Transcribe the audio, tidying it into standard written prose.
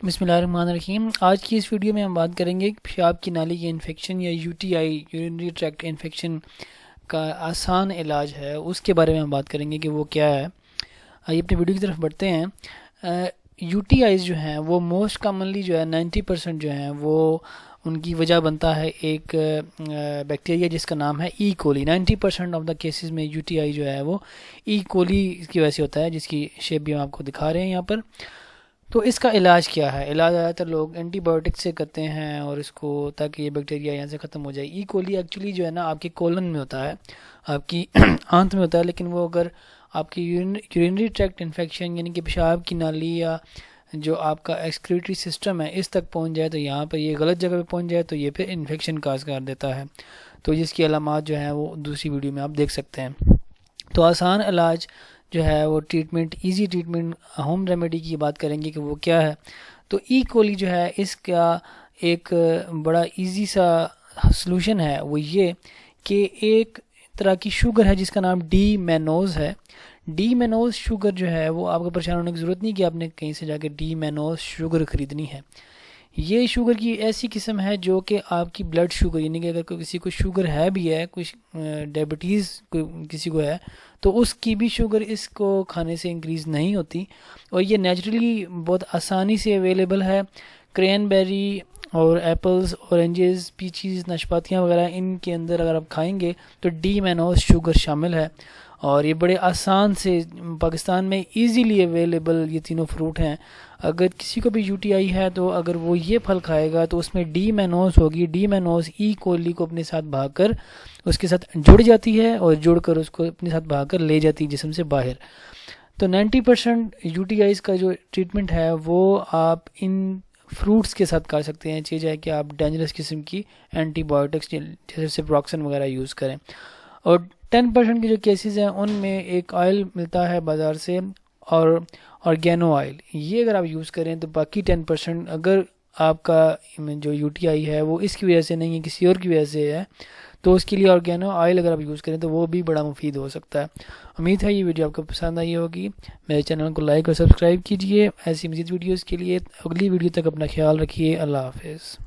بسم اللہ الرحمن الرحیم۔ آج کی اس ویڈیو میں ہم بات کریں گے پیشاب کی نالی کی انفیکشن یا UTI یورینری ٹریکٹ انفیکشن کا آسان علاج ہے، اس کے بارے میں ہم بات کریں گے کہ وہ کیا ہے۔ آئیے اپنی ویڈیو کی طرف بڑھتے ہیں۔ UTIs جو ہیں وہ موسٹ کامنلی جو ہے 90% جو ہیں وہ ان کی وجہ بنتا ہے ایک بیکٹیریا جس کا نام ہے ای کولی۔ 90% آف دا کیسز میں UTI جو ہے وہ ای کولی کی وجہ سے ہوتا ہے، جس کی شیپ بھی ہم آپ کو دکھا رہے ہیں یہاں پر۔ تو اس کا علاج کیا ہے؟ علاج زیادہ تر لوگ اینٹی بایوٹک سے کرتے ہیں اور اس کو تاکہ یہ بیکٹیریا یہاں سے ختم ہو جائے۔ ای کولی ایکچولی جو ہے نا آپ کے کولن میں ہوتا ہے، آپ کی آنت میں ہوتا ہے، لیکن وہ اگر آپ کی یورینری ٹریکٹ انفیکشن یعنی کہ پیشاب کی نالی یا جو آپ کا ایکسکریٹری سسٹم ہے اس تک پہنچ جائے تو یہاں پر یہ غلط جگہ پہ پہنچ جائے تو یہ پھر انفیکشن کاز کر دیتا ہے۔ تو جس کی علامات جو ہیں وہ دوسری ویڈیو میں آپ دیکھ سکتے ہیں۔ تو آسان علاج جو ہے وہ treatment, easy treatment, home remedy کی بات کریں گے کہ وہ کیا ہے۔ تو ای کولی جو ہے اس کا ایک بڑا ایزی سا سلوشن ہے، وہ یہ کہ ایک طرح کی شوگر ہے جس کا نام ڈی مینوز ہے۔ ڈی مینوز شوگر جو ہے وہ آپ کو پریشان ہونے کی ضرورت نہیں کہ آپ نے کہیں سے جا کے ڈی مینوز شوگر خریدنی ہے۔ یہ شوگر کی ایسی قسم ہے جو کہ آپ کی بلڈ شوگر یعنی کہ اگر کسی کو شوگر ہے بھی ہے، کچھ ڈائبٹیز کسی کو ہے تو اس کی بھی شوگر اس کو کھانے سے انکریز نہیں ہوتی، اور یہ نیچرلی بہت آسانی سے اویلیبل ہے۔ کرین بیری اور ایپلز، اورنجز، پیچیز، ناشپاتیاں وغیرہ ان کے اندر اگر آپ کھائیں گے تو ڈی مینوز شوگر شامل ہے، اور یہ بڑے آسان سے پاکستان میں ایزیلی اویلیبل یہ تینوں فروٹ ہیں۔ اگر کسی کو بھی UTI ہے تو اگر وہ یہ پھل کھائے گا تو اس میں ڈی مینوز ہوگی۔ ڈی مینوز ای کولی کو اپنے ساتھ بھاگ کر اس کے ساتھ جڑ جاتی ہے اور جڑ کر اس کو اپنے ساتھ بھاگ کر لے جاتی ہے جسم سے باہر۔ تو 90% UTIs کا جو ٹریٹمنٹ ہے وہ آپ ان فروٹس کے ساتھ کر سکتے ہیں، چاہے کہ آپ ڈینجرس قسم کی اینٹی بایوٹکس جیسے سپروکسن وغیرہ یوز کریں۔ اور 10% کے جو کیسز ہیں ان میں ایک آئل ملتا ہے بازار سے اور آرگینو آئل، یہ اگر آپ یوز کریں تو باقی 10% اگر آپ کا جو UTI ہے وہ اس کی وجہ سے نہیں ہے کسی اور کی وجہ سے ہے تو اس کے لیے آرگینو آئل اگر آپ یوز کریں تو وہ بھی بڑا مفید ہو سکتا ہے۔ امید ہے یہ ویڈیو آپ کو پسند آئی ہوگی۔ میرے چینل کو لائک اور سبسکرائب کیجیے ایسی مزید ویڈیوز کے لیے۔ اگلی ویڈیو تک اپنا خیال رکھیے۔ اللہ حافظ۔